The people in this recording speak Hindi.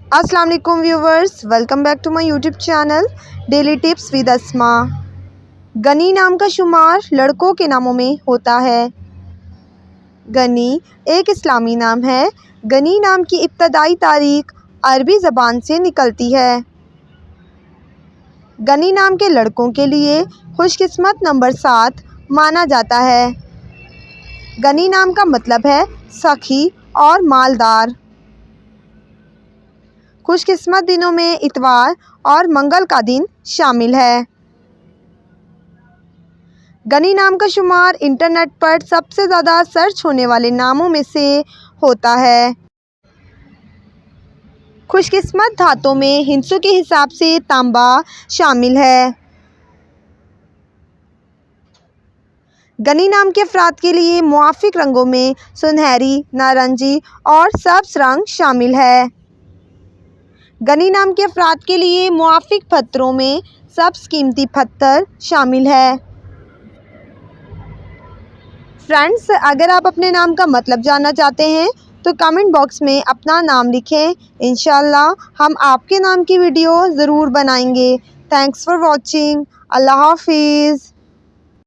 अस्सलाम वालेकुम viewers, welcome back to my YouTube channel daily tips with Asma. गनी नाम का शुमार लड़कों के नामों में होता है। गनी एक इस्लामी नाम है। गनी नाम की इब्तदाई तारीख अरबी ज़बान से निकलती है। गनी नाम के लड़कों के लिए खुशकिस्मत नंबर 7 माना जाता है। गनी नाम का मतलब है सखी और मालदार। खुशकिस्मत दिनों में इतवार और मंगल का दिन शामिल है। गनी नाम का शुमार इंटरनेट पर सबसे ज़्यादा सर्च होने वाले नामों में से होता है। खुशकिस्मत धातों में हिंसों के हिसाब से तांबा शामिल है। गनी नाम के अफराद के लिए मुआफिक रंगों में सुनहरी, नारंगी और सब्ज रंग शामिल है। गनी नाम के अफराद के लिए मुआफिक पत्थरों में सब्ज कीमती पत्थर शामिल है। फ्रेंड्स, अगर आप अपने नाम का मतलब जानना चाहते हैं तो कमेंट बॉक्स में अपना नाम लिखें। इंशाल्लाह हम आपके नाम की वीडियो ज़रूर बनाएंगे। Thanks for watching. अल्लाह हाफिज़।